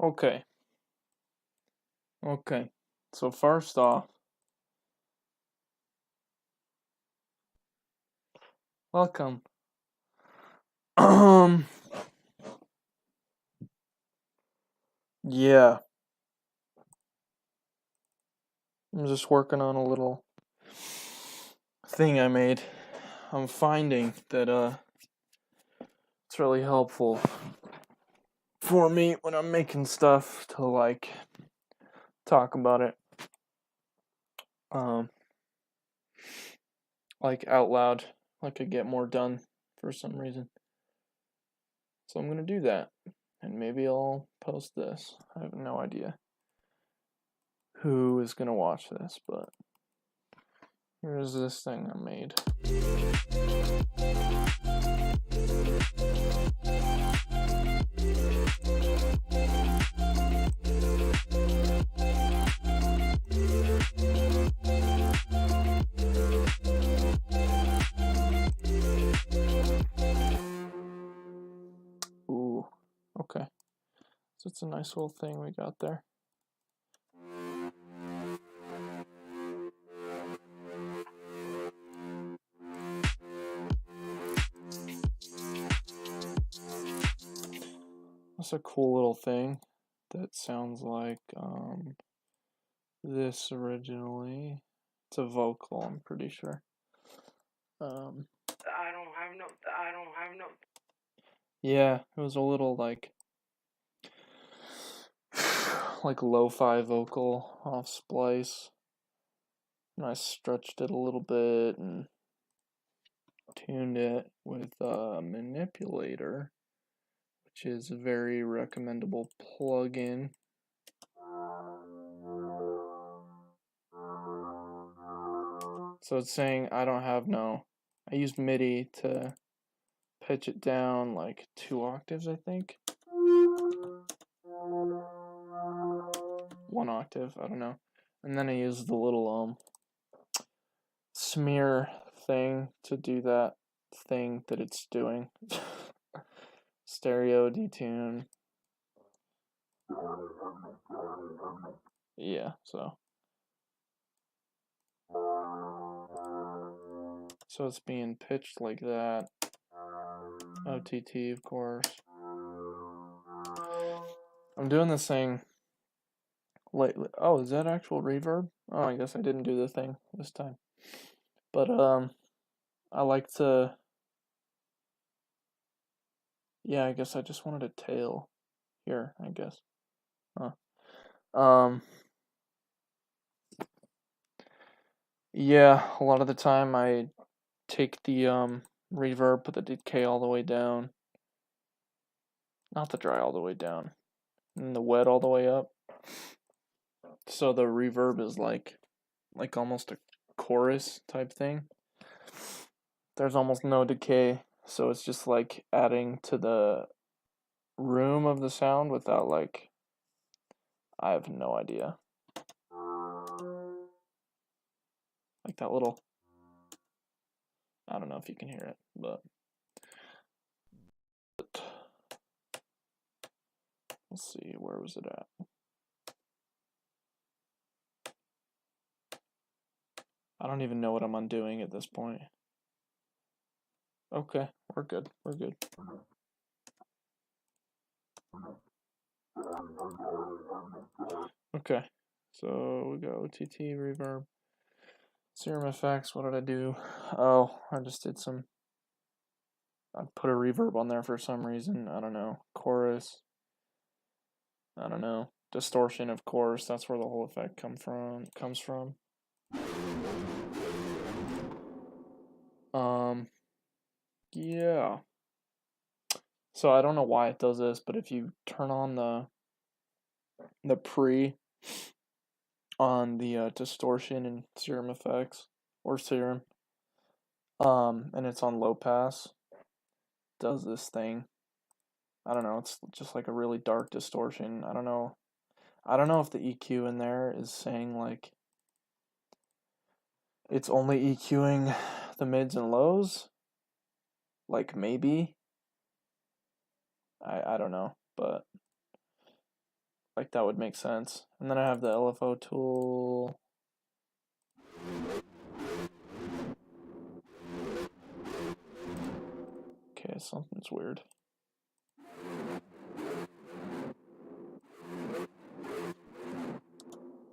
Okay. Okay. So first off, welcome. Um, yeah, I'm just working on a little thing I made. I'm finding that it's really helpful for me when I'm making stuff to like talk about it um like out loud, like I get more done for some reason. So I'm going to do that. And maybe I'll post this. I have no idea who is going to watch this, but here's this thing I made. Ooh, okay. So it's a nice little thing we got there. That's a cool little thing that sounds like this originally. It's a vocal, I'm pretty sure. I don't have no. Yeah, it was a little like lo-fi vocal off Splice. And I stretched it a little bit and tuned it with a manipulator, which is a very recommendable plugin. So it's saying I don't have no. I used MIDI to pitch it down like 2 octaves, I think. 1 octave, I don't know. And then I used the little smear thing to do that thing that it's doing. Stereo detune. Yeah, so it's being pitched like that. OTT, of course. I'm doing this thing lately. Oh, is that actual reverb? Oh, I guess I didn't do the thing this time. But I like to. Yeah, I guess I just wanted a tail here, I guess. Huh. Yeah, a lot of the time I take the reverb, put the decay all the way down. Not the dry all the way down. And the wet all the way up. So the reverb is like almost a chorus type thing. There's almost no decay, so it's just like adding to the room of the sound without like, I have no idea. Like that little, I don't know if you can hear it, but let's see, where was it at? I don't even know what I'm undoing at this point. Okay, we're good. We're good. Okay, so we got OTT, reverb, serum effects. What did I do? Oh, I just did some. I put a reverb on there for some reason. I don't know. Chorus. I don't know. Distortion, of course. That's where the whole effect comes from. Yeah. So I don't know why it does this, but if you turn on the pre on the distortion and serum effects or serum, and it's on low pass, does this thing. I don't know. It's just like a really dark distortion. I don't know. I don't know if the EQ in there is saying like it's only EQing the mids and lows. Like maybe. I don't know, but like that would make sense. And then I have the LFO tool. Okay, something's weird.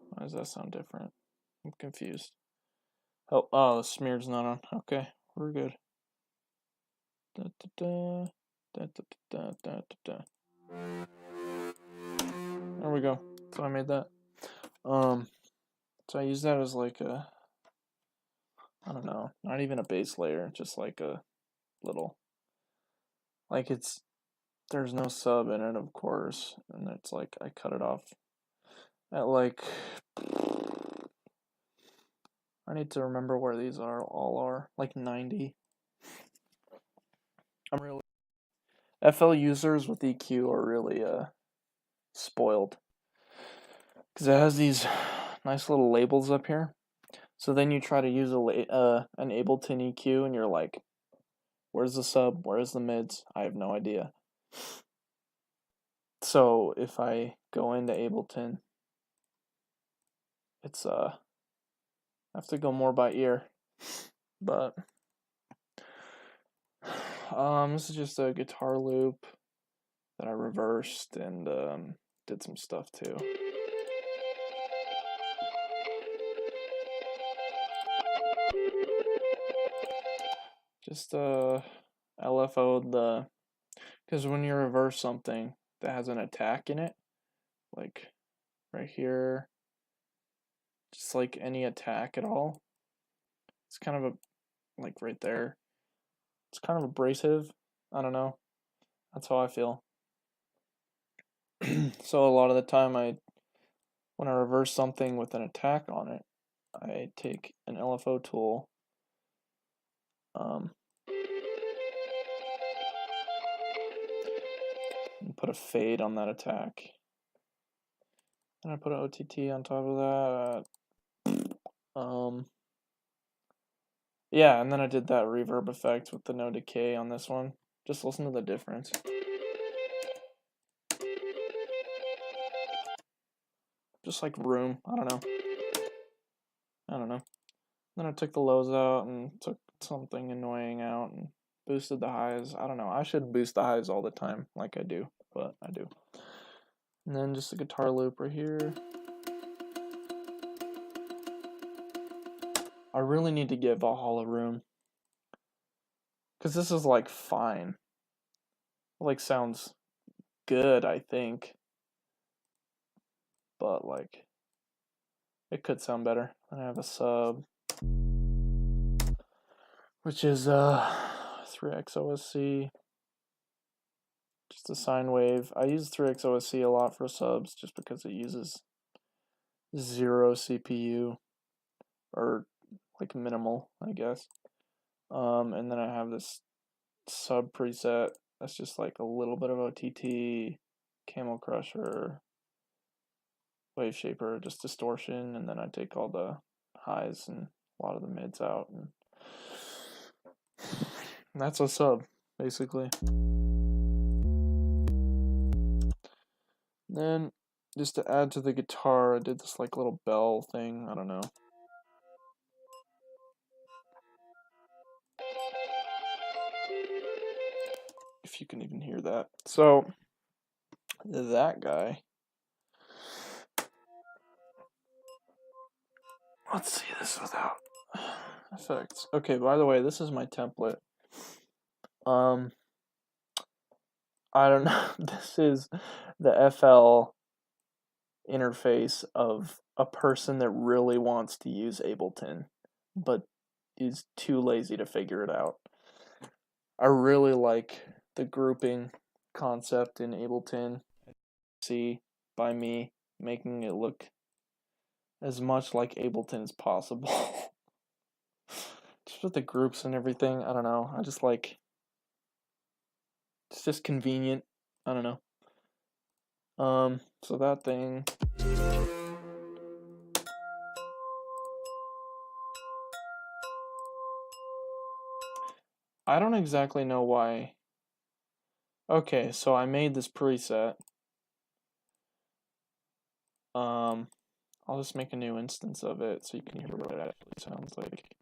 Why does that sound different? I'm confused. Oh, the smear's not on. Okay, we're good. Da, da, da, da, da, da, da, da, da. There we go. So I made that. So I use that as like a, I don't know, not even a base layer, just like a little, like there's no sub in it, of course, and it's like I cut it off at like, I need to remember where these all are, like 90. I'm really, FL users with EQ are really spoiled, because it has these nice little labels up here. So then you try to use an Ableton EQ, and you're like, where's the sub? Where's the mids? I have no idea. So if I go into Ableton, it's I have to go more by ear. But this is just a guitar loop that I reversed and did some stuff too. Just LFO'd the, because when you reverse something that has an attack in it, like right here, just like any attack at all, it's kind of a, like right there, it's kind of abrasive. I don't know. That's how I feel. So a lot of the time when I reverse something with an attack on it, I take an LFO tool, and put a fade on that attack. And I put an OTT on top of that. Yeah, and then I did that reverb effect with the no decay on this one. Just listen to the difference. Just like room, I don't know. Then I took the lows out and took something annoying out and boosted the highs. I don't know, I should boost the highs all the time like I do, but I do. And then just a guitar loop right here. I really need to give Valhalla room, because this is like fine. It like sounds good, I think. But like it could sound better. I have a sub, which is 3x OSC. Just a sine wave. I use 3x OSC a lot for subs just because it uses 0 CPU, or like minimal, I guess. And then I have this sub preset that's just like a little bit of OTT, Camel Crusher, Wave Shaper, just distortion, and then I take all the highs and a lot of the mids out, and that's a sub, basically. Then, just to add to the guitar, I did this like little bell thing, I don't know. If you can even hear that. So, that guy. Let's see this without effects. Okay, by the way, this is my template. I don't know. This is the FL interface of a person that really wants to use Ableton, but is too lazy to figure it out. I really like the grouping concept in Ableton. See, by me making it look as much like Ableton as possible. Just with the groups and everything, I don't know. I just like, it's just convenient. I don't know. So that thing. I don't exactly know why. Okay, so I made this preset. I'll just make a new instance of it so you can hear what it actually sounds like.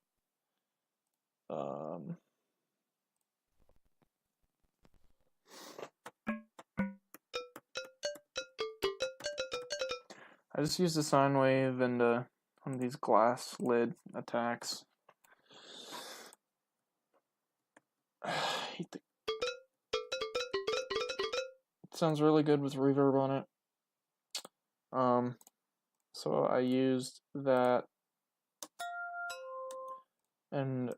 I just used a sine wave and one of these glass lid attacks. It sounds really good with reverb on it. So I used that and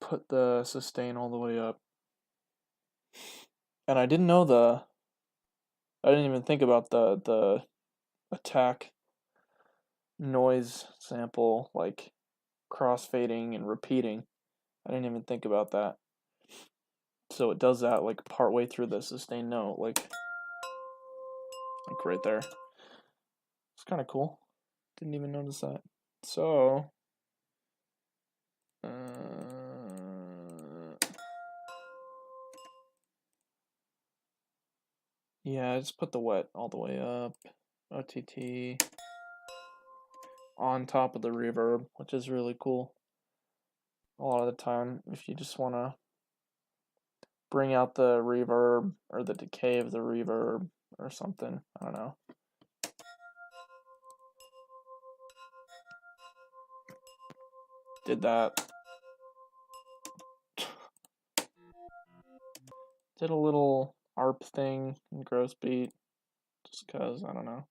put the sustain all the way up. And I didn't know I didn't even think about the attack noise sample, like crossfading and repeating. I didn't even think about that. So it does that like partway through the sustain note, like right there. It's kind of cool. Didn't even notice that. So, yeah, I just put the wet all the way up. OTT on top of the reverb, which is really cool. A lot of the time, if you just want to bring out the reverb or the decay of the reverb or something, I don't know. Did that. Did a little ARP thing in gross beat, just cause, I don't know.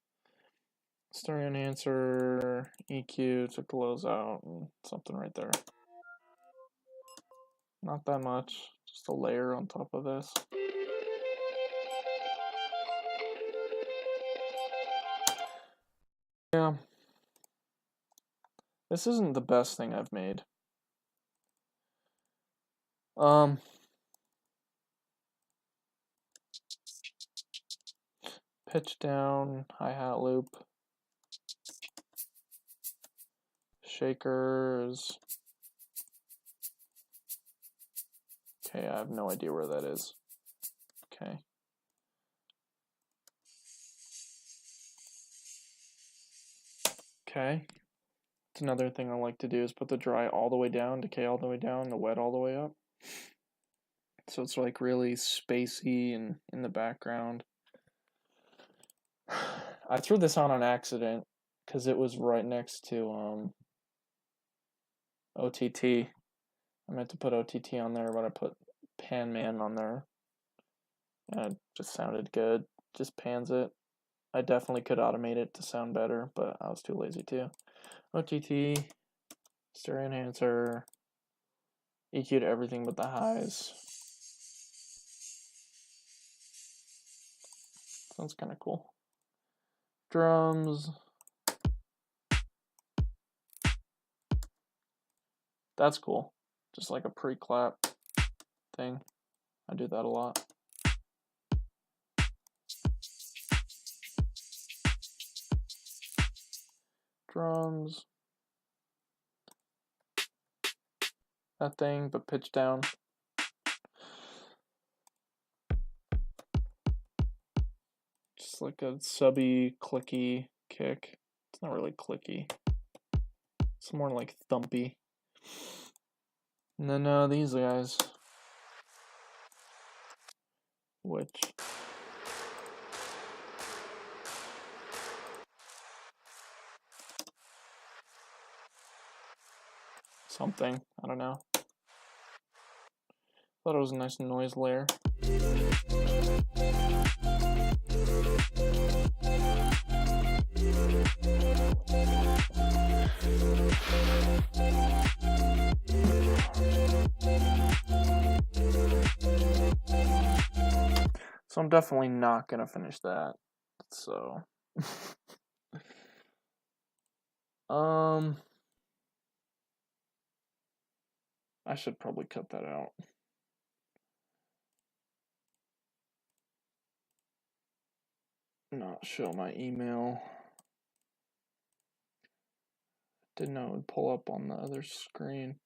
Stereo enhancer, EQ, took the lows out, and something right there. Not that much, just a layer on top of this. Yeah. This isn't the best thing I've made. Pitch down, hi-hat loop. Shakers. Okay, I have no idea where that is. Okay. Okay. It's another thing I like to do is put the dry all the way down, decay all the way down, the wet all the way up. So it's like really spacey and in the background. I threw this on accident because it was right next to OTT. I meant to put OTT on there, but I put Pan Man on there. And it just sounded good. Just pans it. I definitely could automate it to sound better, but I was too lazy to. OTT, stereo enhancer, EQ'd everything but the highs. Sounds kind of cool. Drums. That's cool. Just like a pre-clap thing. I do that a lot. Drums. That thing, but pitch down. Just like a subby, clicky kick. It's not really clicky. It's more like thumpy. And then these guys. Which... something. I don't know. Thought it was a nice noise layer. So I'm definitely not gonna finish that. So I should probably cut that out. Not show my email. Didn't know it would pull up on the other screen.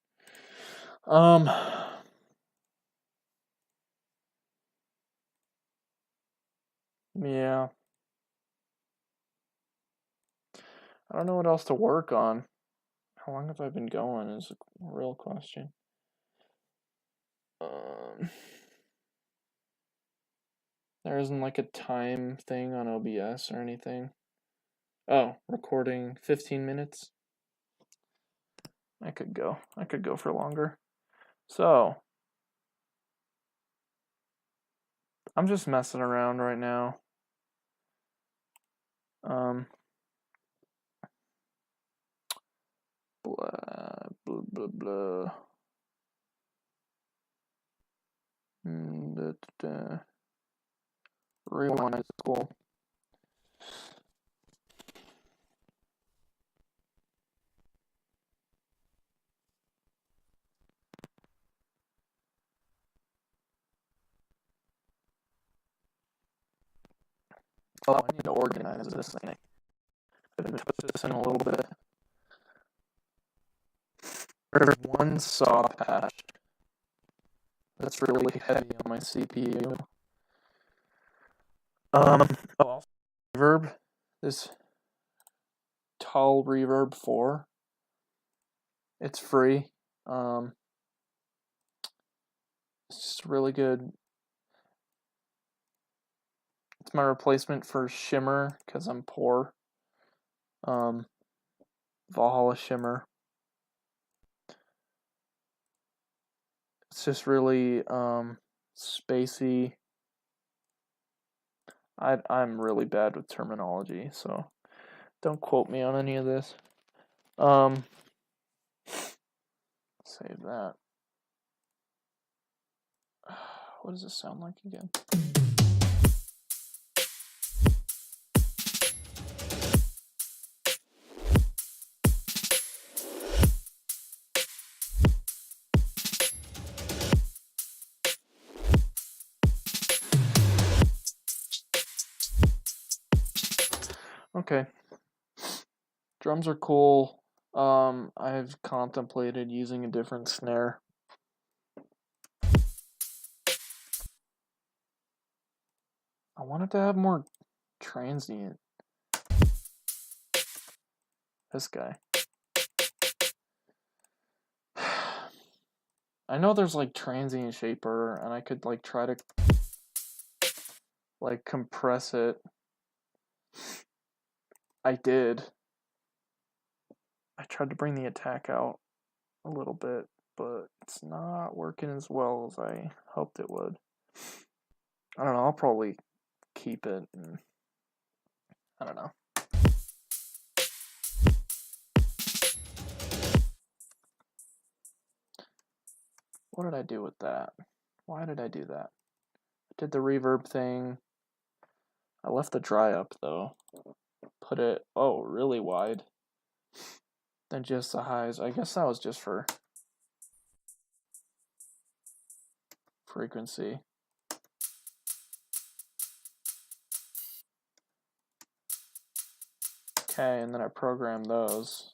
Yeah. I don't know what else to work on. How long have I been going is a real question. There isn't like a time thing on OBS or anything. Oh, recording 15 minutes. I could go for longer. So, I'm just messing around right now. Blah, blah, blah, blah. Rewind is cool. Oh, I need to organize this thing. I'm gonna twist this in a little bit. There's one saw patch that's really heavy on my CPU. Reverb. This Tall Reverb 4. It's free. It's just really good. It's my replacement for Shimmer because I'm poor. Valhalla Shimmer. It's just really spacey. I'm really bad with terminology, so don't quote me on any of this. Save that. What does this sound like again? Okay. Drums are cool. I've contemplated using a different snare. I wanted to have more transient. This guy. I know there's like transient shaper, and I could like try to like compress it. I did. I tried to bring the attack out a little bit, but it's not working as well as I hoped it would. I don't know, I'll probably keep it, and I don't know. What did I do with that? Why did I do that? I did the reverb thing. I left the dry up though. Put it, really wide. Then just the highs. I guess that was just for frequency. Okay, and then I programmed those.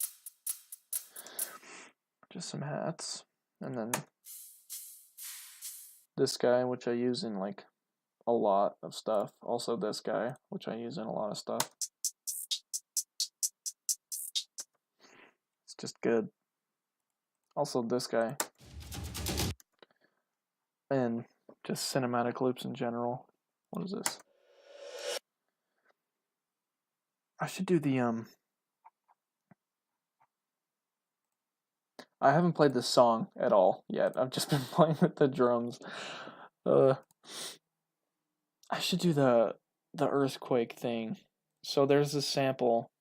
Just some hats. And then this guy, which I use in like a lot of stuff. Also this guy, which I use in a lot of stuff. It's just good. Also this guy. And just cinematic loops in general. What is this? I should do the I haven't played this song at all yet. I've just been playing with the drums. I should do the earthquake thing. So there's this sample.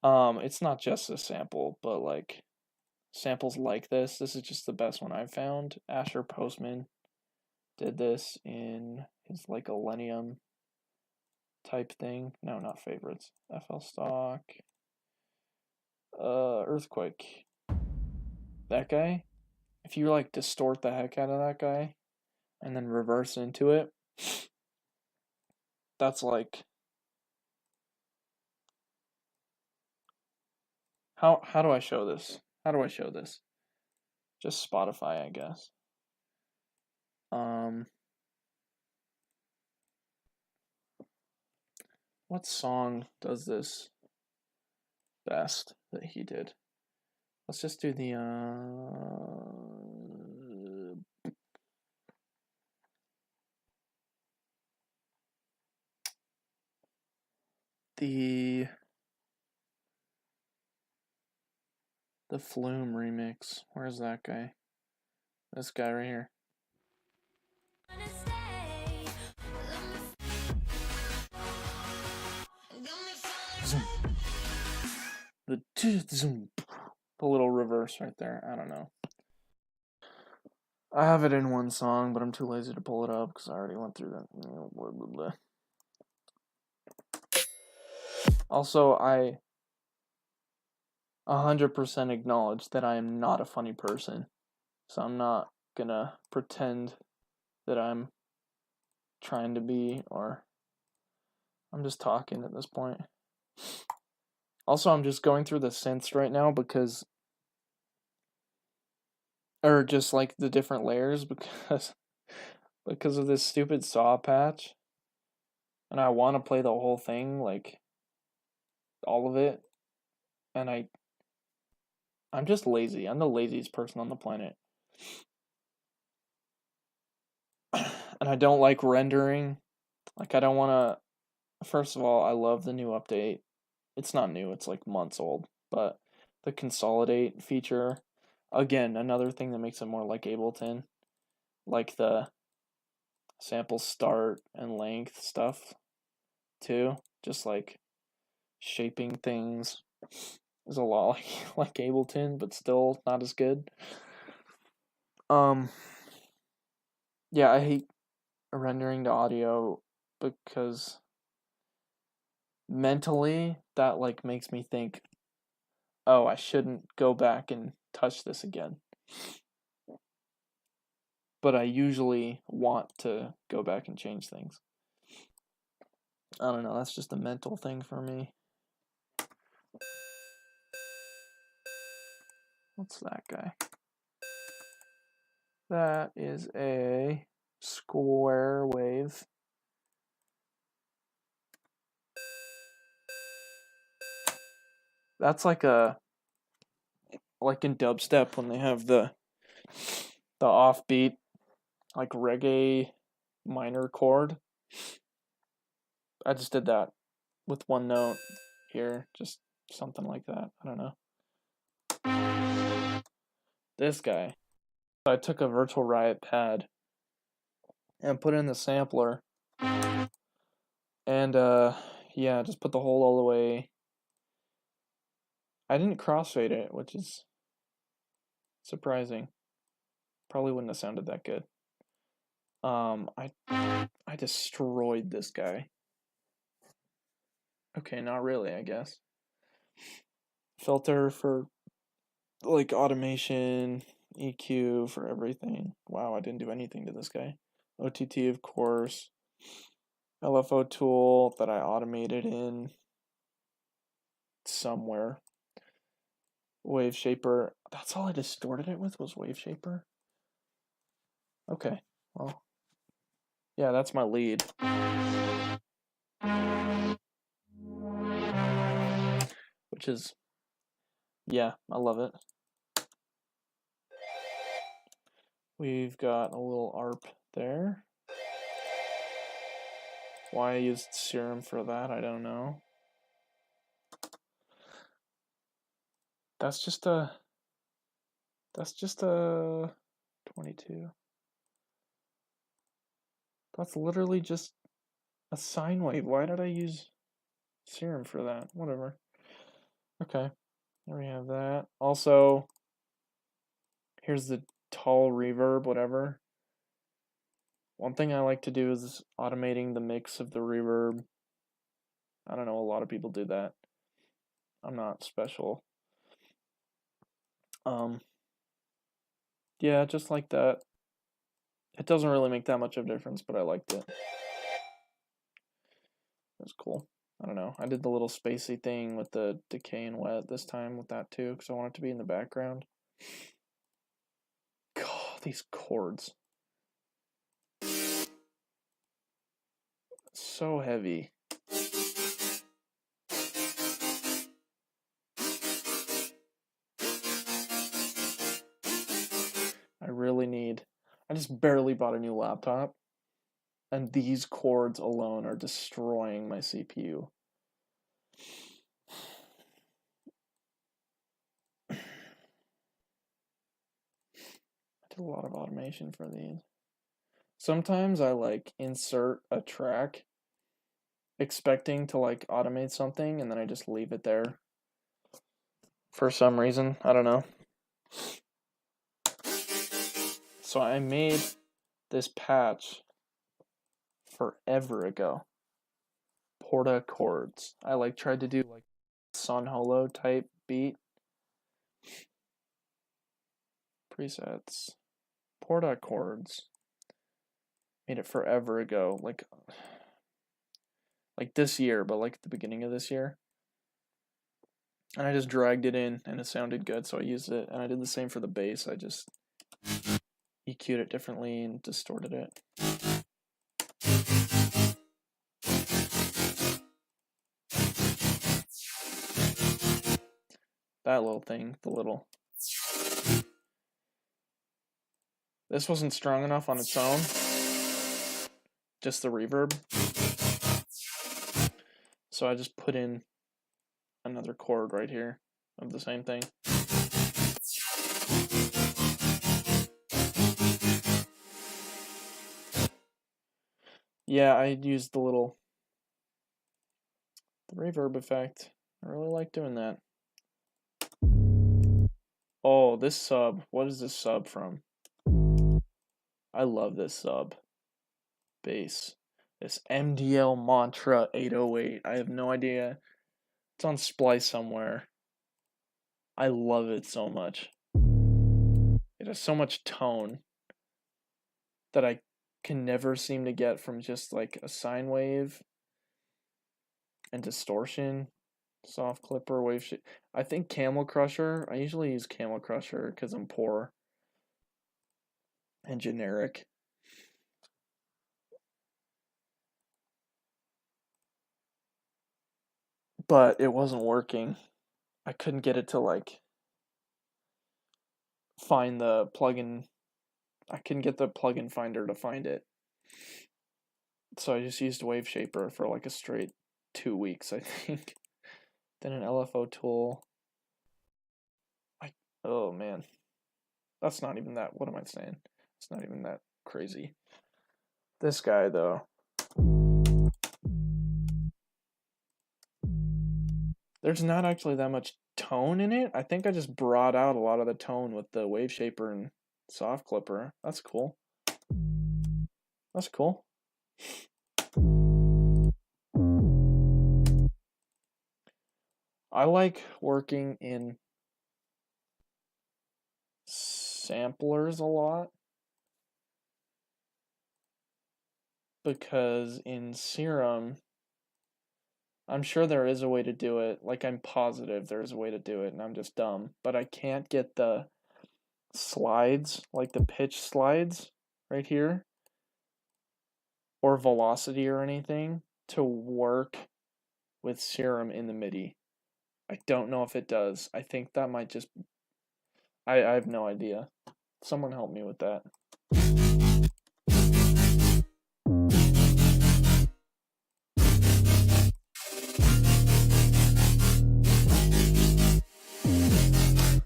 It's not just a sample, but like samples like this. This is just the best one I've found. Asher Postman did this in his like Millennium type thing. No, not favorites. FL Stock. Earthquake. That guy. If you like distort the heck out of that guy and then reverse into it, that's like how do I show this? How do I show this? Just Spotify, I guess. What song does this? best that he did. Let's just do the Flume remix. Where's that guy? This guy right here. The little reverse right there. I don't know. I have it in one song, but I'm too lazy to pull it up because I already went through that. Blah, blah, blah. Also, I 100% acknowledge that I am not a funny person, so I'm not gonna pretend that I'm trying to be, or I'm just talking at this point. Also, I'm just going through the synths right now because, or just like the different layers because of this stupid saw patch, and I want to play the whole thing, like all of it, and I'm just lazy. I'm the laziest person on the planet. And I don't like rendering. Like, I don't want to. First of all, I love the new update. It's not new, it's like months old. But the consolidate feature, again, another thing that makes it more like Ableton. Like the sample start and length stuff, too. Just like shaping things is a lot like Ableton, but still not as good. Yeah, I hate rendering to audio because mentally that like makes me think, oh, I shouldn't go back and touch this again. But I usually want to go back and change things. I don't know, that's just a mental thing for me. What's that guy? That is a square wave. That's like in dubstep when they have the offbeat, like reggae minor chord. I just did that with one note here, just something like that. I don't know. This guy. I took a Virtual Riot pad and put in the sampler, and yeah, just put the hole all the way. I didn't crossfade it, which is surprising. Probably wouldn't have sounded that good. I destroyed this guy. Okay, not really, I guess. Filter for like automation, EQ for everything. Wow, I didn't do anything to this guy. OTT, of course. LFO tool that I automated in somewhere. Wave shaper. That's all I distorted it with was wave shaper. Okay, well, yeah, that's my lead. Which is, yeah, I love it. We've got a little ARP there. Why I used Serum for that, I don't know. That's just a 22. That's literally just a sine wave. Why did I use Serum for that? Whatever. Okay, there we have that. Also, here's the tall reverb, whatever. One thing I like to do is automating the mix of the reverb. I don't know, a lot of people do that. I'm not special. Yeah, just like that. It doesn't really make that much of a difference, but I liked it. That's cool. I don't know. I did the little spacey thing with the decay and wet this time with that too, because I want it to be in the background. God, these chords. So heavy. just barely bought a new laptop, and these chords alone are destroying my CPU. I did a lot of automation for these. Sometimes I like insert a track expecting to like automate something, and then I just leave it there for some reason. I don't know. So I made this patch forever ago. Porta chords. I like tried to do like Sun Holo type beat. Presets. Porta chords. Made it forever ago, like this year, but like at the beginning of this year. And I just dragged it in and it sounded good, so I used it. And I did the same for the bass. I just EQ'd it differently and distorted it. That little thing, the little. This wasn't strong enough on its own. Just the reverb. So I just put in another chord right here of the same thing. Yeah, I used the reverb effect. I really like doing that. Oh, this sub. What is this sub from? I love this sub. Bass. This MDL Mantra 808. I have no idea. It's on Splice somewhere. I love it so much. It has so much tone that I can never seem to get from just like a sine wave and distortion, soft clipper, wave shape. I think Camel Crusher. I usually use Camel Crusher because I'm poor and generic. But it wasn't working. I couldn't get it to like find the plugin. I couldn't get the plugin finder to find it. So I just used Wave Shaper for like a straight 2 weeks, I think. Then an LFO tool. Oh man. That's not even that. What am I saying? It's not even that crazy. This guy though. There's not actually that much tone in it. I think I just brought out a lot of the tone with the Wave Shaper and Soft Clipper. That's cool. That's cool. I like working in samplers a lot because in Serum, I'm sure there is a way to do it. Like, I'm positive there's a way to do it, and I'm just dumb. But I can't get the slides, like the pitch slides right here, or velocity or anything, to work with Serum in the MIDI. I don't know if it does. I think that might just... I have no idea. Someone help me with that.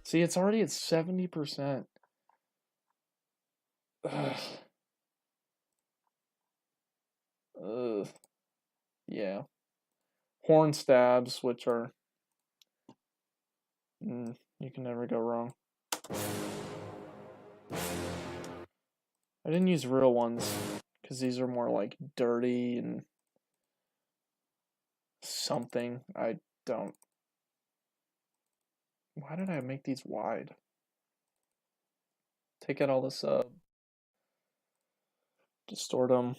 See, it's already at 70%. Ugh. Ugh. Yeah. Horn stabs, which are... you can never go wrong. I didn't use real ones, because these are more like dirty and something. I don't... Why did I make these wide? Take out all the sub. Distort them.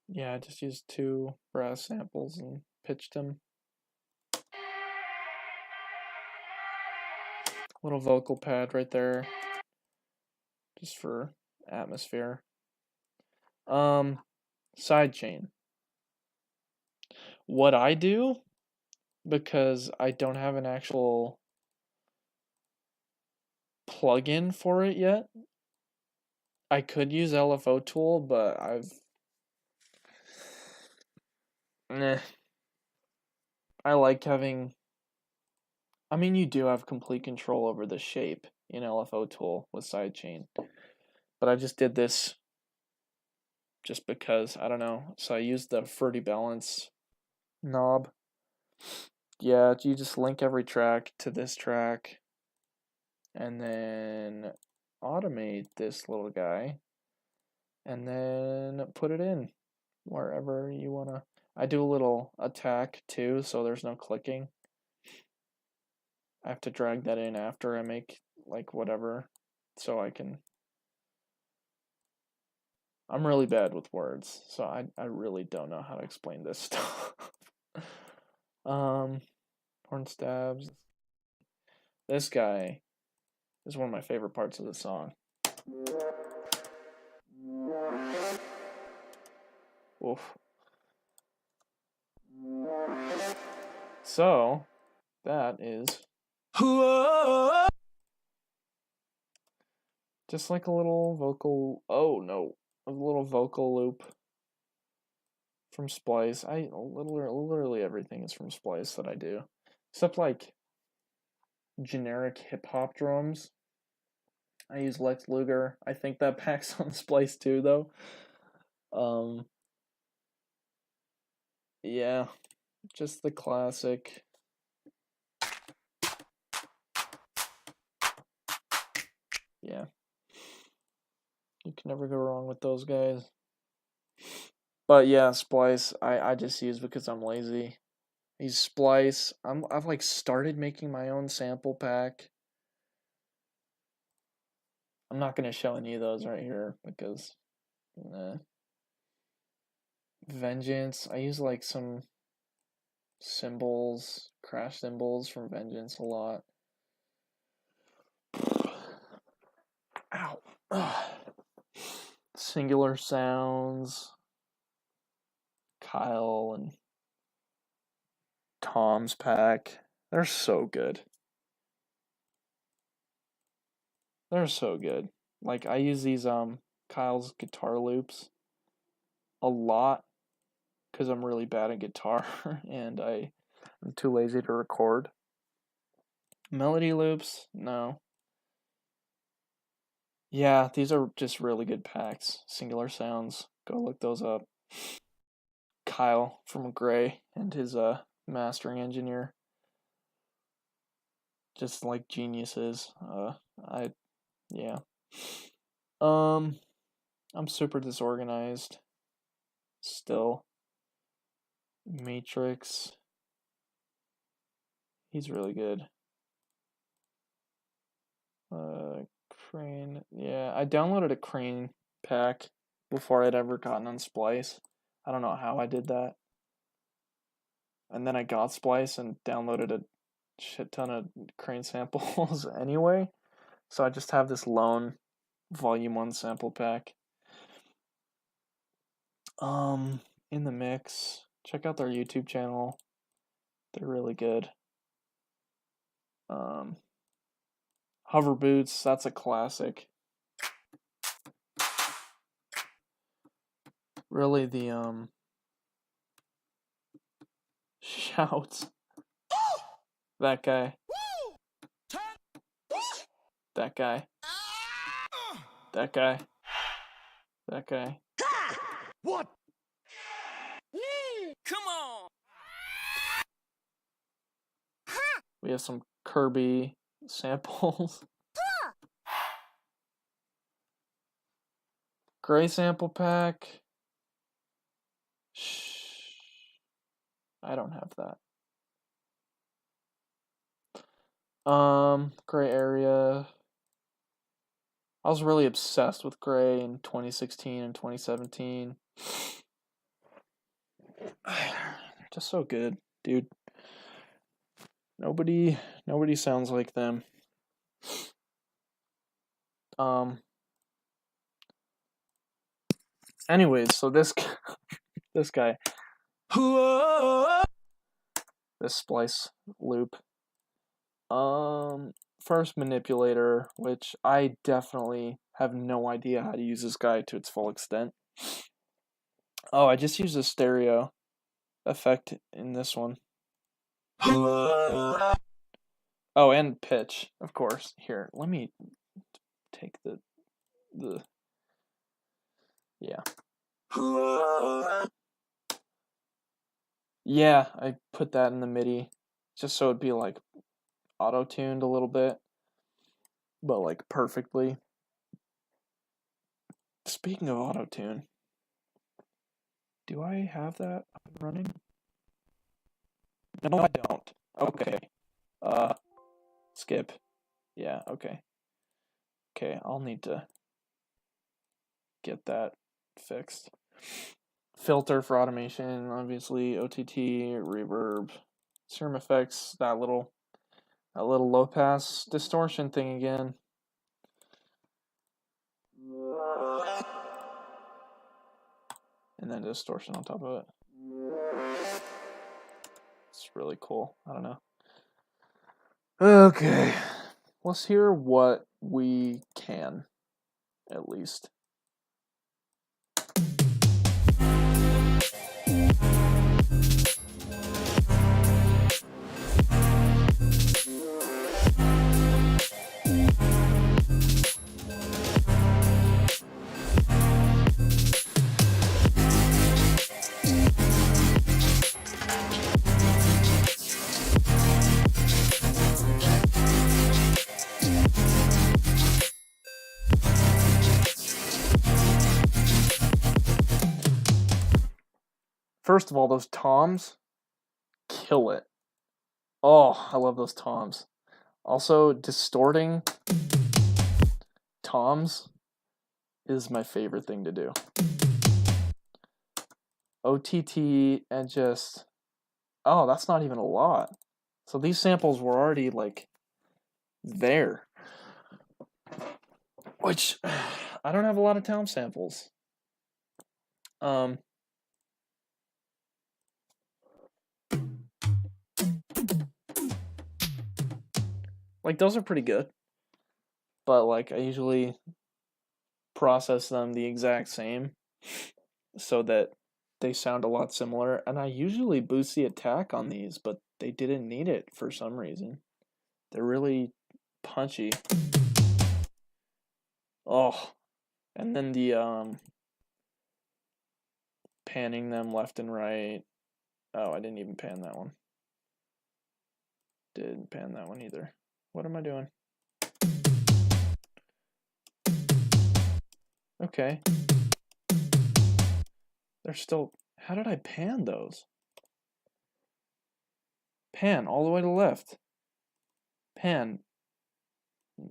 Yeah, I just used 2 brass samples and pitched them. Little vocal pad right there. Just for atmosphere. Sidechain. What I do because I don't have an actual plugin for it yet. I could use LFO tool, but I like having. I mean, you do have complete control over the shape in LFO tool with sidechain, but I just did this just because I don't know. So I used the Fruity Balance knob. Yeah, you just link every track to this track, and then automate this little guy, and then put it in wherever you wanna. I do a little attack too, so there's no clicking. I have to drag that in after I make like whatever, so I can. I'm really bad with words, so I really don't know how to explain this stuff. um, Horn stabs. This guy is one of my favorite parts of the song. Oof. So that is just like a little vocal. Oh no, a little vocal loop from Splice. I literally everything is from Splice that I do, except like generic hip hop drums. I use Lex Luger. I think that packs on Splice too, though. Yeah, just the classic. Yeah, you can never go wrong with those guys. But yeah, Splice I just use because I'm lazy. Use Splice. I've like started making my own sample pack. I'm not gonna show any of those right here because Vengeance. I use like some cymbals, crash cymbals from Vengeance a lot. Ow. Ugh. Singular Sounds, Kyle and Tom's pack. They're so good. They're so good. Like I use these Kyle's guitar loops a lot because I'm really bad at guitar and I'm too lazy to record. Melody loops, no. Yeah, these are just really good packs. Singular Sounds, go look those up. Kyle from Gray and his mastering engineer, just like geniuses. I yeah. Um, I'm super disorganized. Still, Matrix. He's really good. Crane. Yeah, I downloaded a Crane pack before I'd ever gotten on Splice. I don't know how I did that. And then I got Splice and downloaded a shit ton of Crane samples anyway. So I just have this lone volume 1 sample pack. In the mix. Check out their YouTube channel. They're really good. Hover Boots, that's a classic. Really the shouts. That guy. That guy. That guy. That guy. What? Come on. We have some Kirby samples. Gray sample pack. Shh. I don't have that. Gray area. I was really obsessed with Gray in 2016 and 2017. They're just so good, dude. Nobody sounds like them. Anyways, so this guy. this splice loop. First manipulator, which I definitely have no idea how to use this guy to its full extent. Oh, I just used a stereo effect in this one. Oh, and pitch, of course. Here, let me take the yeah. Yeah, I put that in the MIDI just so it'd be like auto-tuned a little bit, but like perfectly. Speaking of auto-tune, do I have that up and running? No, I don't. Okay. Skip. Yeah, okay. Okay, I'll need to get that fixed. Filter for automation, obviously, OTT, reverb, serum effects, that little low pass distortion thing again. And then distortion on top of it. It's really cool. I don't know. Okay. Let's hear what we can, at least. First of all, those toms kill it. Oh, I love those toms. Also, distorting toms is my favorite thing to do. OTT and just... Oh, that's not even a lot. So these samples were already, like, there. Which, I don't have a lot of tom samples. Like, those are pretty good. But, like, I usually process them the exact same so that they sound a lot similar. And I usually boost the attack on these, but they didn't need it for some reason. They're really punchy. Oh, and then the panning them left and right. Oh, I didn't even pan that one. Didn't pan that one either. What am I doing? Okay. They're still... How did I pan those? Pan all the way to the left. Pan.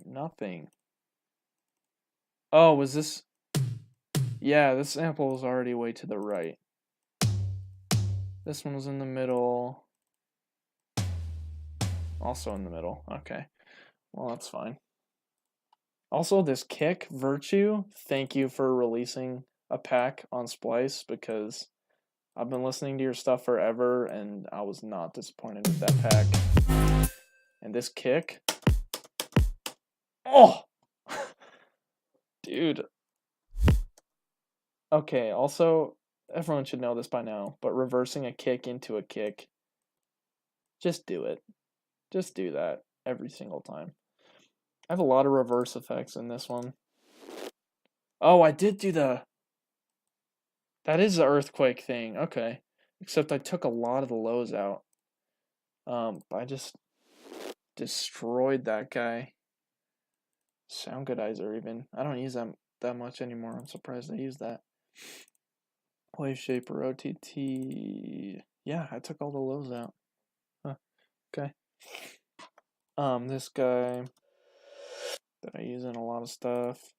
Nothing. Oh, was this... Yeah, this sample was already way to the right. This one was in the middle. Also in the middle. Okay. Well, that's fine. Also, this kick, Virtue, thank you for releasing a pack on Splice, because I've been listening to your stuff forever, and I was not disappointed with that pack. And this kick... Oh! Dude. Okay, also, everyone should know this by now, but reversing a kick into a kick, just do it. Just do that every single time. I have a lot of reverse effects in this one. Oh, I did do the... That is the earthquake thing. Okay. Except I took a lot of the lows out. I just destroyed that guy. Sound Goodizer even. I don't use that much anymore. I'm surprised I used that. Wave Shaper, OTT. Yeah, I took all the lows out. Huh. Okay. This guy that I use in a lot of stuff.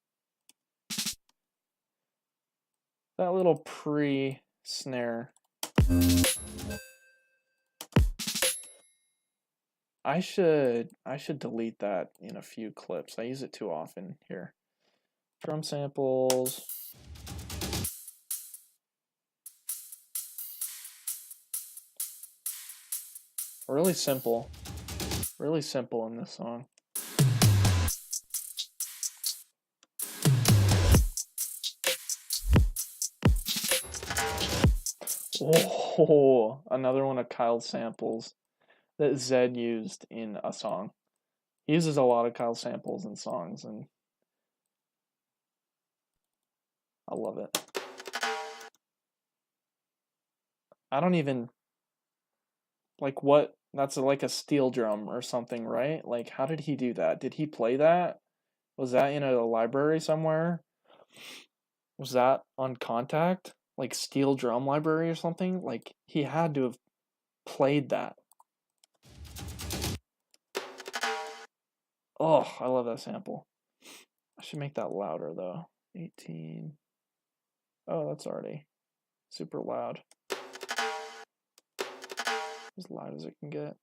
That little pre-snare. I should delete that in a few clips. I use it too often here. Drum samples. Really simple. Really simple in this song. Oh, another one of Kyle's samples that Zed used in a song. He uses a lot of Kyle samples in songs, and I love it. I don't even like what that's like a steel drum or something, right? Like, how did he do that? Did he play that? Was that in a library somewhere? Was that on Contact? Like steel drum library or something? Like, he had to have played that. Oh, I love that sample. I should make that louder though. 18. Oh, that's already super loud. As loud as it can get.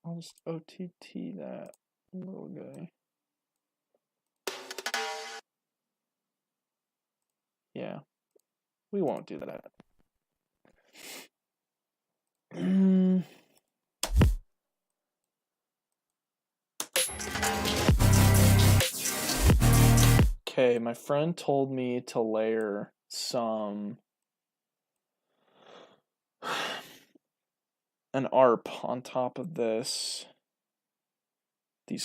I'll just OTT that little guy. Yeah, we won't do that. Okay, my friend told me to layer an ARP on top of these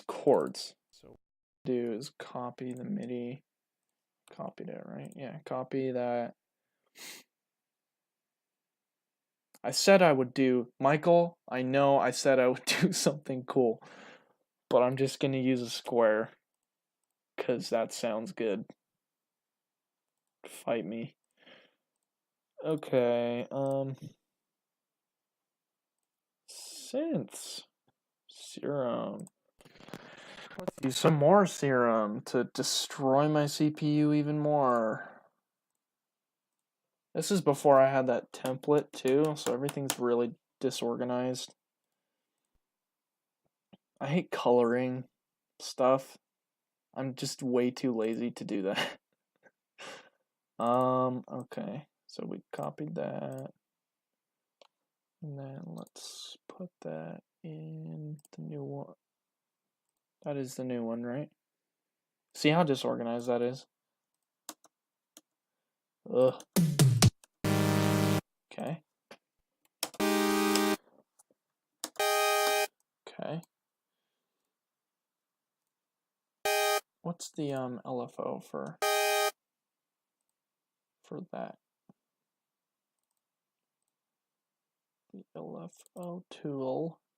chords. So what I do is copy the MIDI. Copied it, right? Yeah, copy that. I said I would do, Michael, I know I said I would do something cool, but I'm just going to use a square because that sounds good. Fight me. Okay, synths. Serum. Let's use some more serum to destroy my CPU even more. This is before I had that template too, so everything's really disorganized. I hate coloring stuff. I'm just way too lazy to do that. Okay. So we copied that. And then let's put that in the new one. That is the new one, right? See how disorganized that is? Ugh. Okay. Okay. What's the LFO for that? The LFO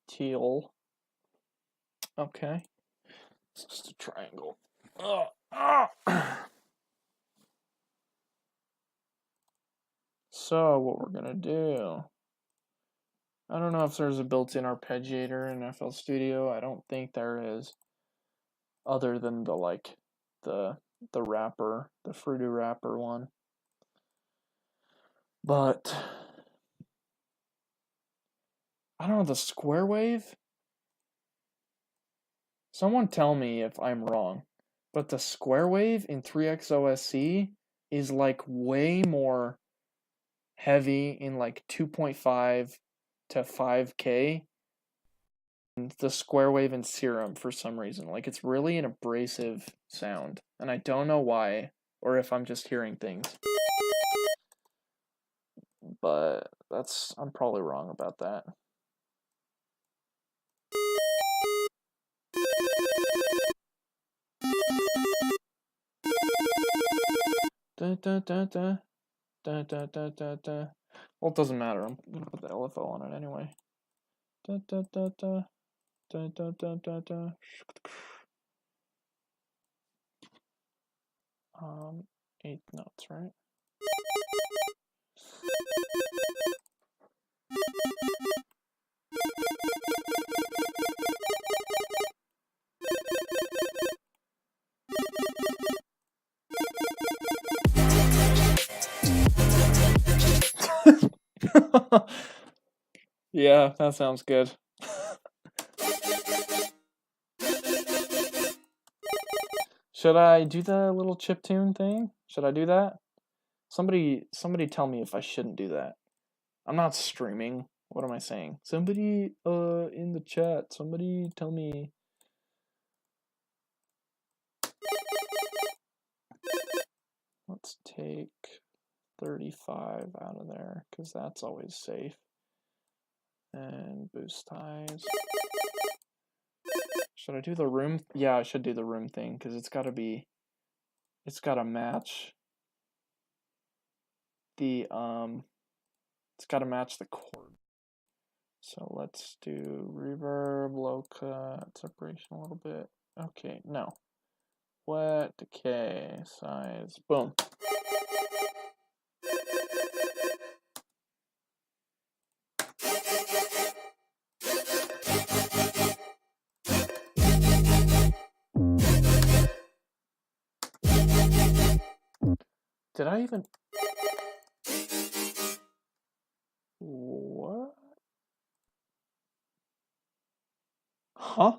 teal. Okay. It's just a triangle. So what we're gonna do, I don't know if there's a built-in arpeggiator in FL Studio. I don't think there is, other than the wrapper, the Fruity wrapper one. But I don't know, the square wave. Someone tell me if I'm wrong, but the square wave in 3XOSC is like way more heavy in like 2.5 to 5K than the square wave in Serum for some reason. Like, it's really an abrasive sound, and I don't know why, or if I'm just hearing things. But I'm probably wrong about that. Da, da, da, da. Da, da, da, da, da. Well, it doesn't matter. I'm gonna put the LFO on it anyway. Da, da, da, da. Da, da, da, da, da. 8 notes, right? Yeah, that sounds good. Should I do the little chiptune thing? Should I do that? Somebody tell me if I shouldn't do that. I'm not streaming What am I saying? Somebody in the chat, somebody tell me. Let's take 35 out of there, because that's always safe. And boost ties. Should I do the room? Yeah, I should do the room thing, because it's got to match the, it's got to match the chord. So let's do reverb, low cut, separation a little bit. Okay, no. Wet, decay, size, boom. Did I even... What? Huh?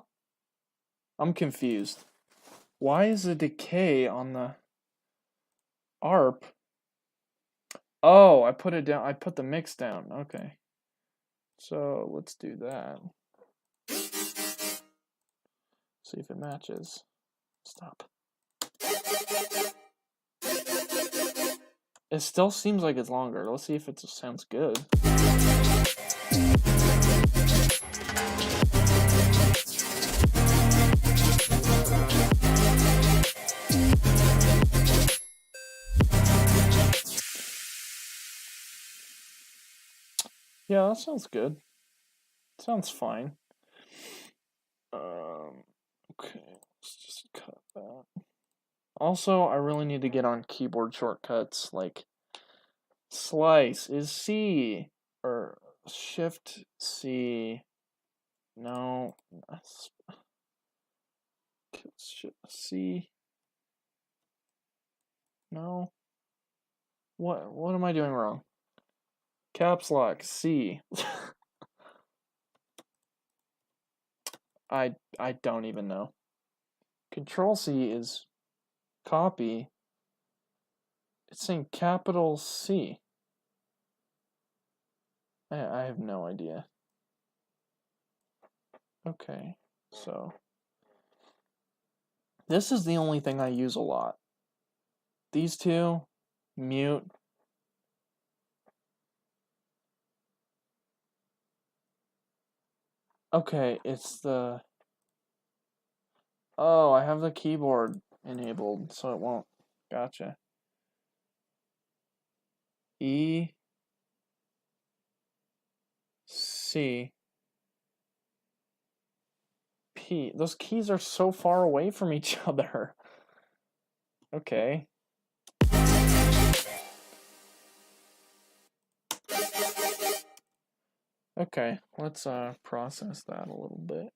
I'm confused. Why is the decay on the ARP? Oh, I put it down. I put the mix down. Okay. So let's do that. See if it matches. Stop. It still seems like it's longer. Let's see if it sounds good. Yeah, that sounds good. Sounds fine. Okay, let's just cut that. Also, I really need to get on keyboard shortcuts. Like, slice is C, or Shift C. No, C. No. What am I doing wrong? Caps lock C. I don't even know. Control C is copy. It's saying capital C. I have no idea. Okay, so this is the only thing I use a lot. These two, mute. Okay, it's the... Oh, I have the keyboard enabled, so it won't. Gotcha. E, C, P. Those keys are so far away from each other. Okay. Okay, let's process that a little bit.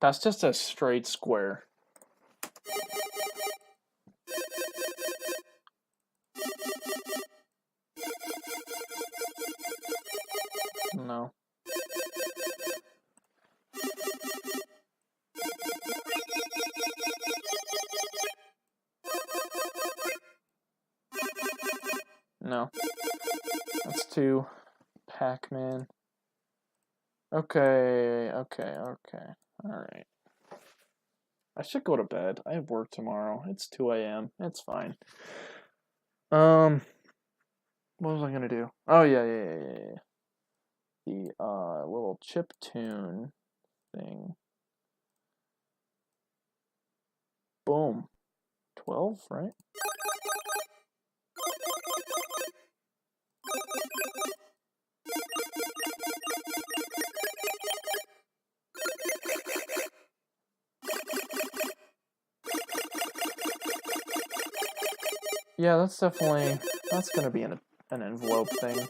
That's just a straight square. No. No. That's two. Pac-Man. Okay. Alright. I should go to bed. I have work tomorrow. It's 2 a.m. It's fine. What was I gonna do? Oh, yeah. The little chip tune thing. Boom. 12, right? Yeah, that's gonna be an envelope thing.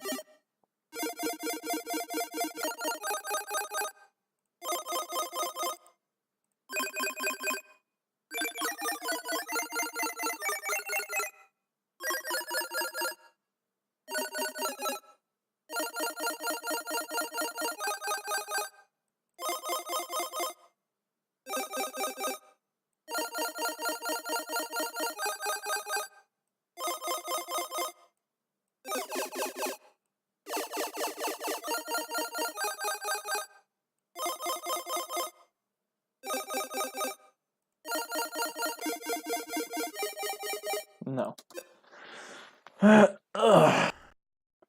No.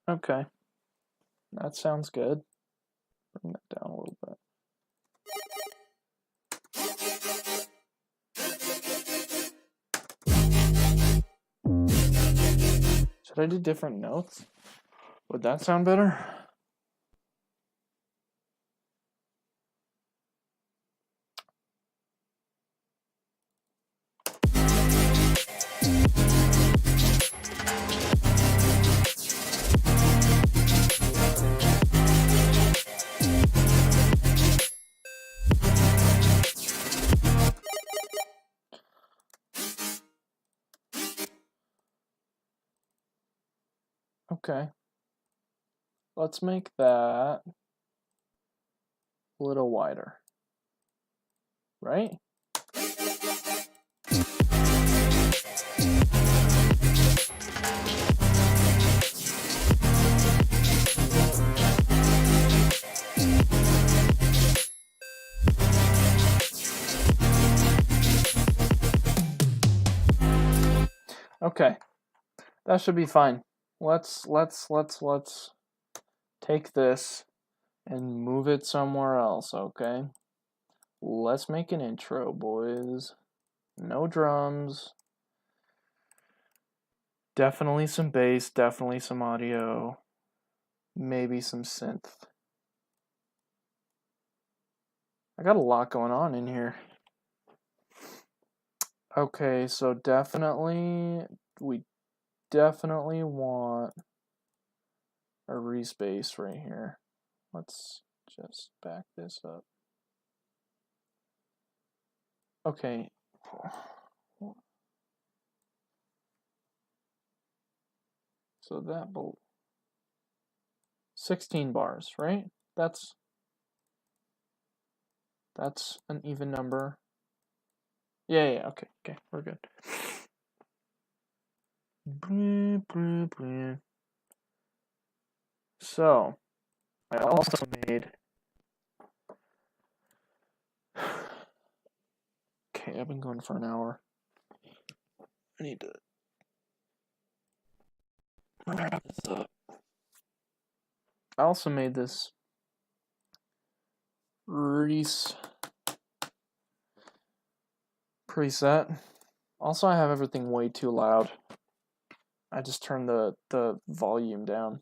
Okay. That sounds good. Bring that down a little bit. Should I do different notes? Would that sound better? Okay. Let's make that a little wider. Right? Okay. That should be fine. Let's take this and move it somewhere else, okay? Let's make an intro, boys. No drums. Definitely some bass, definitely some audio. Maybe some synth. I got a lot going on in here. Okay, so we definitely want a respace right here. Let's just back this up. Okay. So that 16 bars, right? That's an even number. Yeah, okay, we're good. So, I also made... Okay, I've been going for an hour. I need to wrap this up. I also made this Reese preset. Also, I have everything way too loud. I just turned the volume down.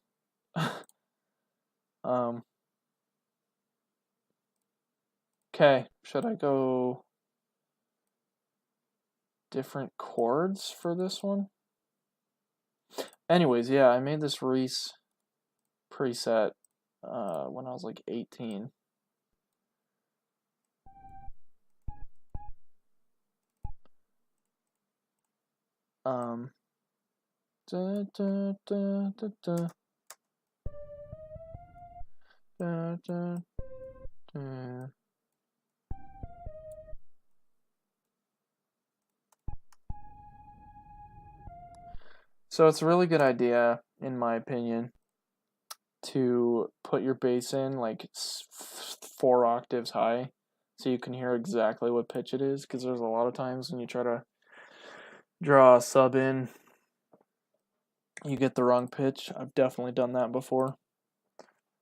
Okay, should I go different chords for this one? Anyways, yeah, I made this Reese preset when I was like 18. Da, da, da, da, da. Da, da, da. So it's a really good idea, in my opinion, to put your bass in like 4 octaves high so you can hear exactly what pitch it is, because there's a lot of times when you try to draw a sub in, you get the wrong pitch. I've definitely done that before.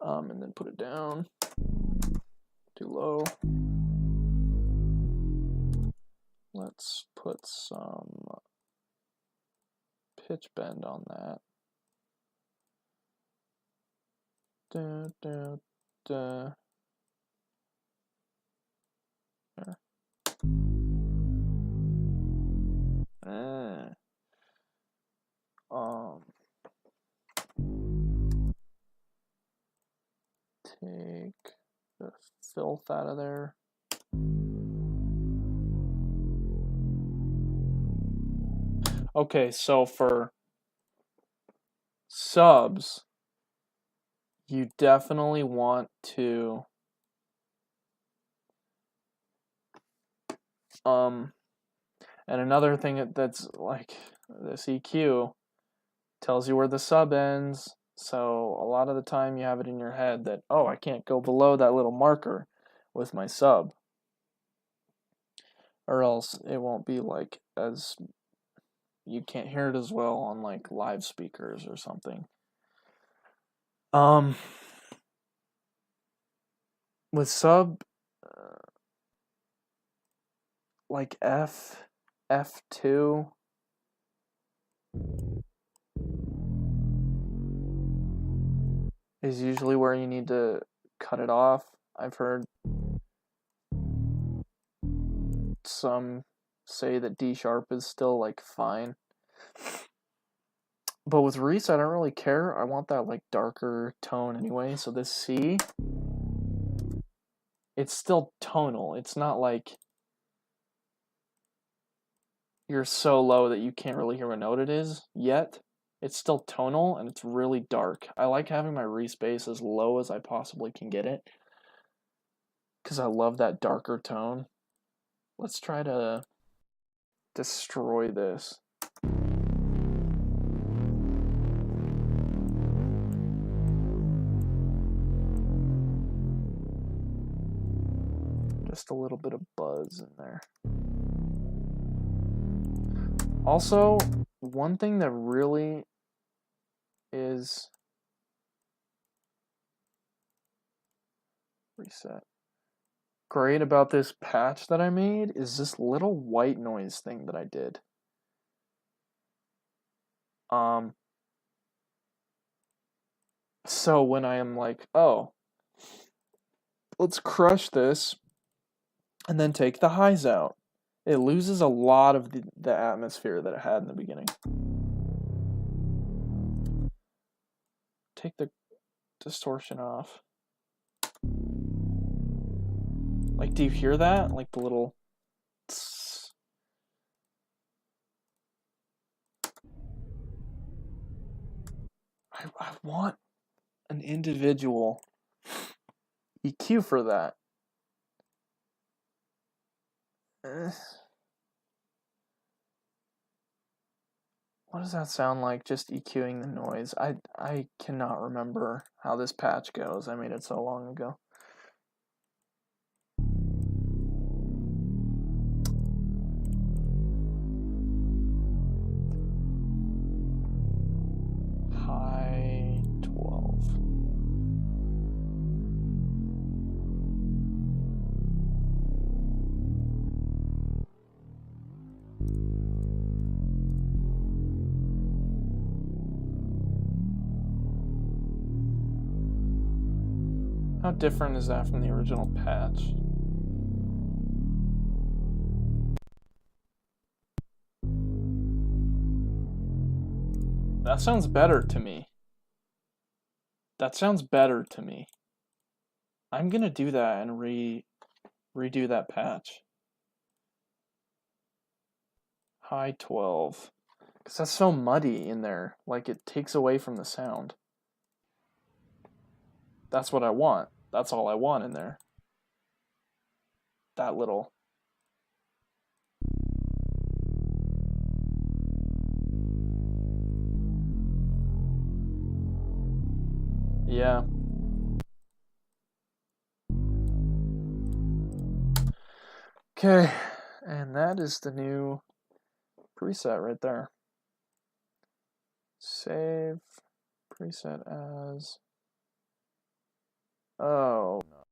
And then put it down too low. Let's put some pitch bend on that. Da, da, da. There. Take the filth out of there. Okay, so for subs, you definitely want to and another thing that's like this EQ tells you where the sub ends. So a lot of the time you have it in your head that, oh, I can't go below that little marker with my sub, or else it won't be like as you can't hear it as well on like live speakers or something. With sub like F2 is usually where you need to cut it off. I've heard some say that D sharp is still like fine. But with reset, I don't really care. I want that like darker tone anyway. So this C, it's still tonal. It's not like you're so low that you can't really hear what note it is yet. It's still tonal and it's really dark. I like having my respace as low as I possibly can get it because I love that darker tone. Let's try to destroy this. Just a little bit of buzz in there. Also, one thing that really is reset great about this patch that I made is this little white noise thing that I did. So when I am like, oh, let's crush this and then take the highs out, it loses a lot of the atmosphere that it had in the beginning. Take the distortion off. Like, do you hear that? Like the little tss. I want an individual EQ for that. What does that sound like, just EQing the noise? I cannot remember how this patch goes. I made it so long ago. High 12. How different is that from the original patch? That sounds better to me. That sounds better to me. I'm gonna do that and redo that patch. High 12. Because that's so muddy in there. Like, it takes away from the sound. That's what I want. That's all I want in there. That little. Yeah. Okay, and that is the new preset right there. Save preset as. Oh, no.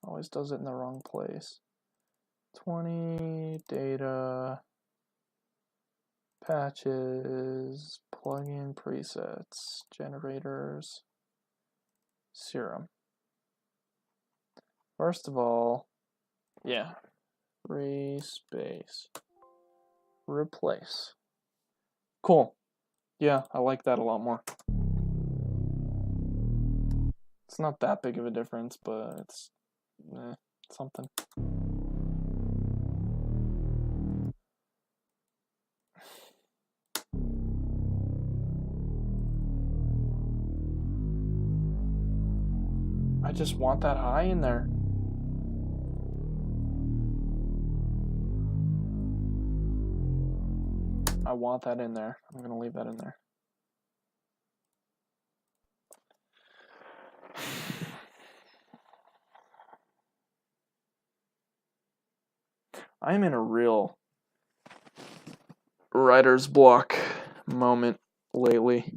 Always does it in the wrong place. 20 data patches, plugin presets, generators, serum. First of all, yeah, respace, replace. Cool. Yeah, I like that a lot more. It's not that big of a difference, but it's something. I just want that high in there. I want that in there. I'm going to leave that in there. I'm in a real writer's block moment lately.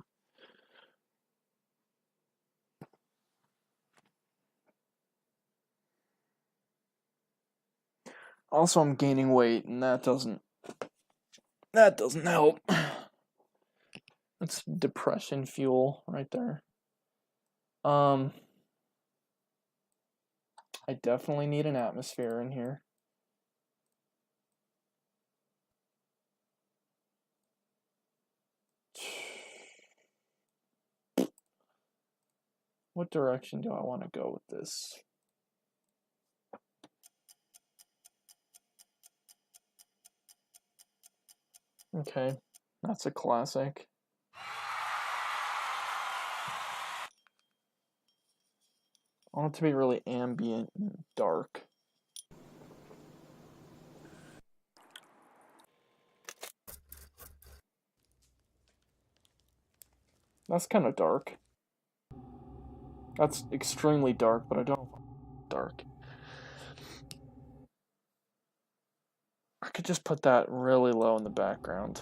Also, I'm gaining weight, and that doesn't help. That's depression fuel right there. I definitely need an atmosphere in here. What direction do I want to go with this? Okay, that's a classic. I want it to be really ambient and dark. That's kind of dark. That's extremely dark, but I don't want dark. I could just put that really low in the background.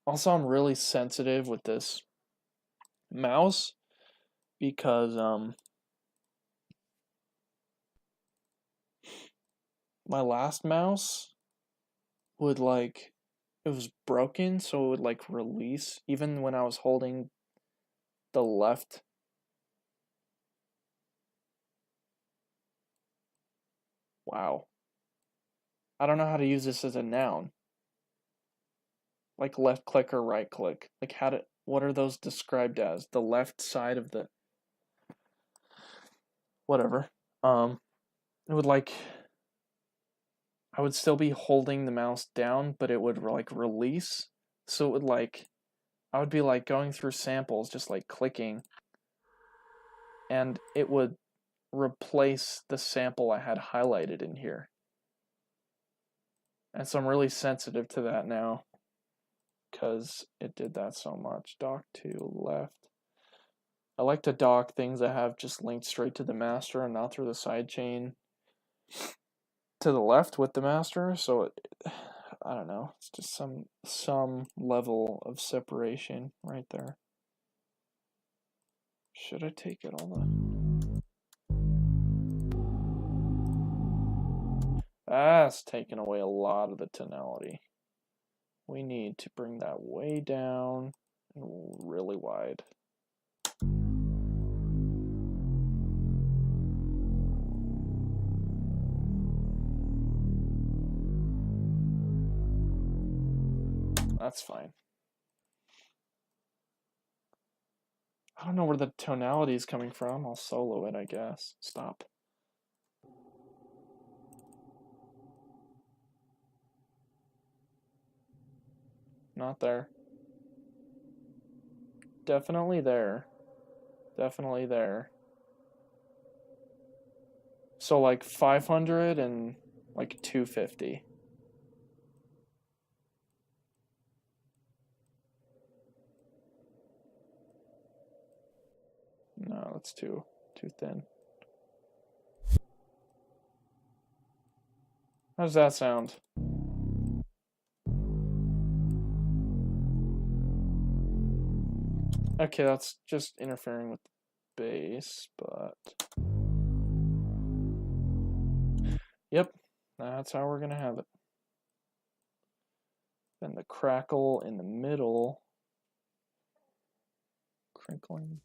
Also, I'm really sensitive with this mouse because my last mouse would like it was broken, so it would like release even when I was holding the left. Wow. I don't know how to use this as a noun. Like left click or right click. Like what are those described as? The left side of the whatever. It would like I would still be holding the mouse down, but it would like release. So it would like I would be like going through samples just like clicking and it would replace the sample I had highlighted in here. And so I'm really sensitive to that now because it did that so much. Dock to left. I like to dock things that have just linked straight to the master and not through the sidechain to the left with the master. So I don't know. It's just some level of separation right there. Should I take it all the... That's taking away a lot of the tonality. We need to bring that way down and really wide. That's fine. I don't know where the tonality is coming from. I'll solo it, I guess. Stop. Not there. Definitely there. Definitely there. So like 500 and like 250. No, that's too thin. How does that sound? Okay, that's just interfering with the bass, but... Yep, that's how we're gonna have it. Then the crackle in the middle. Crinkling.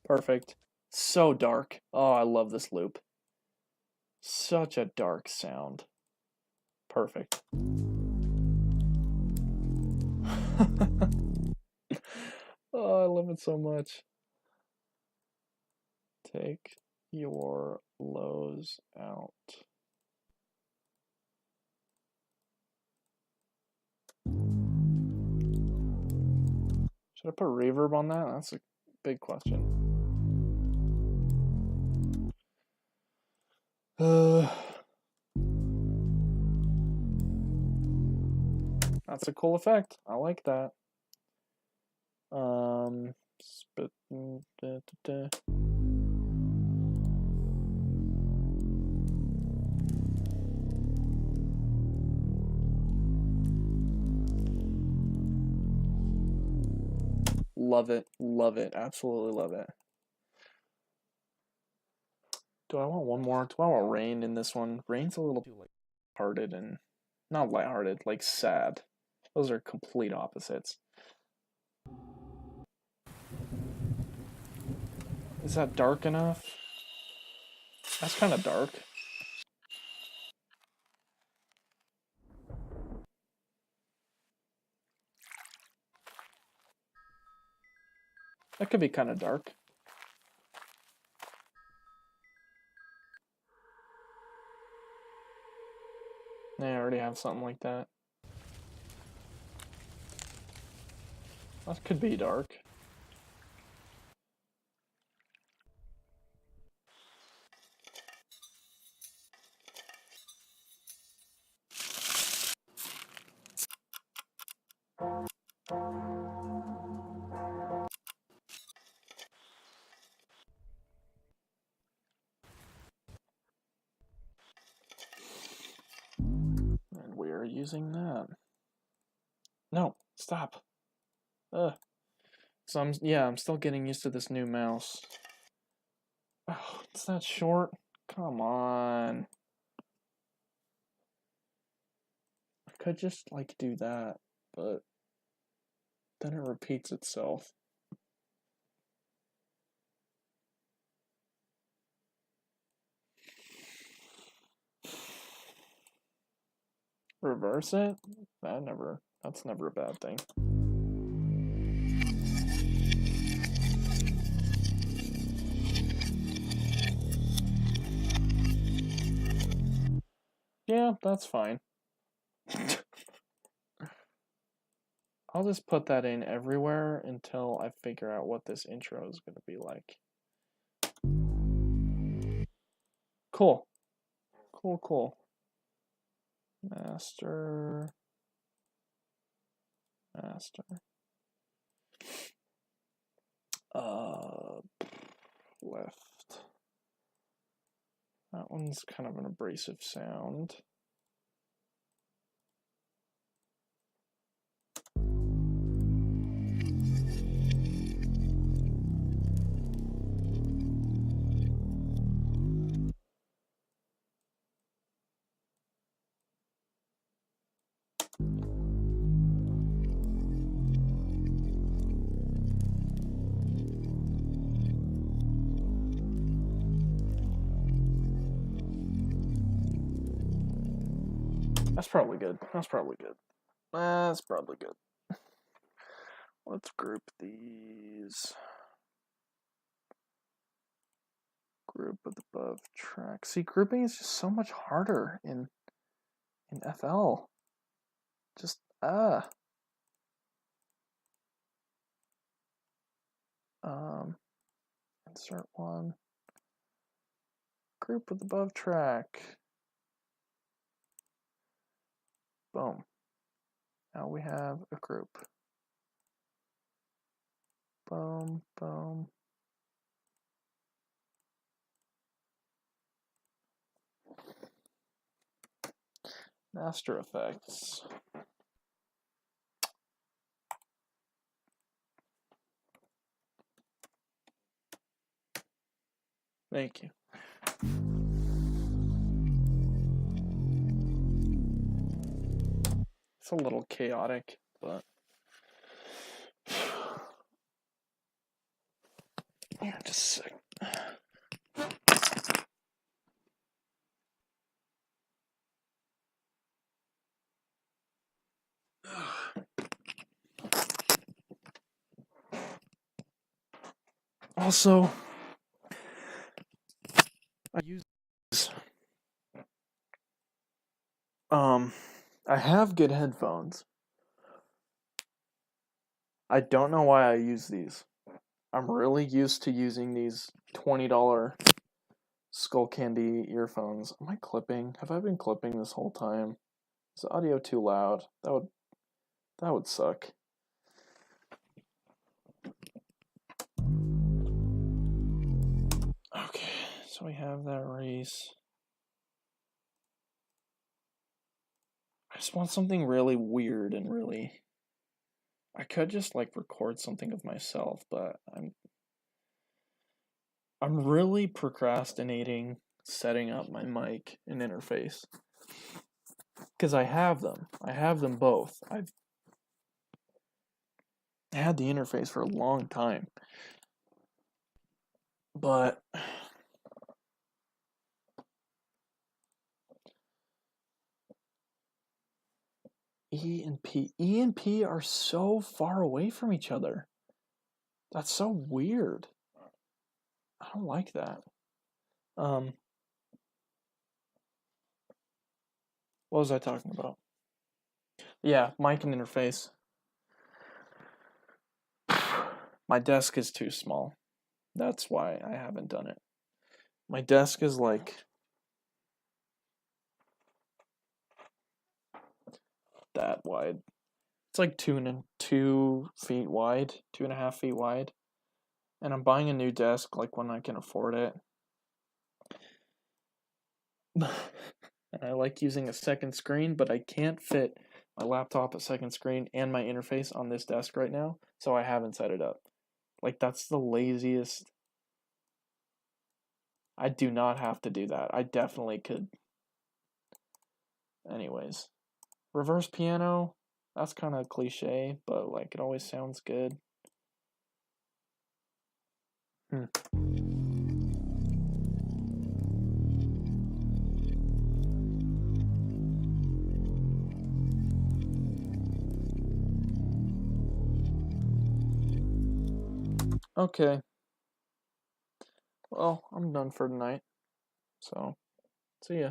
Perfect. So dark. Oh, I love this loop. Such a dark sound. Perfect. Oh, I love it so much. Take your lows out. Should I put reverb on that? That's a big question. That's a cool effect. I like that. Spit. Love it. Love it. Absolutely love it. Do I want one more? Do I want rain in this one? Rain's a little too lighthearted and not lighthearted, like sad. Those are complete opposites. Is that dark enough? That's kind of dark. That could be kind of dark. Yeah, I already have something like that. That could be dark. And we are using that. No, stop. Ugh. So I'm still getting used to this new mouse. Oh, it's that short. Come on. I could just like do that, but then it repeats itself. Reverse it? That's never a bad thing. Yeah, that's fine. I'll just put that in everywhere until I figure out what this intro is going to be like. Cool. Cool, cool. Master. Left. That one's kind of an abrasive sound. That's probably good. That's probably good. That's probably good. Let's group these. Group with above track. See, grouping is just so much harder in FL. Just insert one. Group with above track. Boom. Now we have a group. Boom, boom. Master Effects. Thank you. It's a little chaotic, but yeah, just a sec. Also, I use I have good headphones. I don't know why I use these. I'm really used to using these $20 Skull Candy earphones. Am I clipping? Have I been clipping this whole time? Is the audio too loud? That would suck. Okay, so we have that race. I just want something really weird and really I could just like record something of myself, but I'm really procrastinating setting up my mic and interface because I have them. I have them both. I've had the interface for a long time, but E and P are so far away from each other. That's so weird. I don't like that. Um, what was I talking about? Yeah, mic and interface. My desk is too small. That's why I haven't done it. My desk is like that wide. It's like 2 feet wide, 2.5 feet wide. And I'm buying a new desk like when I can afford it. And I like using a second screen, but I can't fit my laptop, a second screen, and my interface on this desk right now, so I haven't set it up. Like, that's the laziest. I do not have to do that. I definitely could. Anyways, reverse piano, that's kind of cliche, but like, it always sounds good. Hmm. Okay. Well, I'm done for tonight. So, see ya.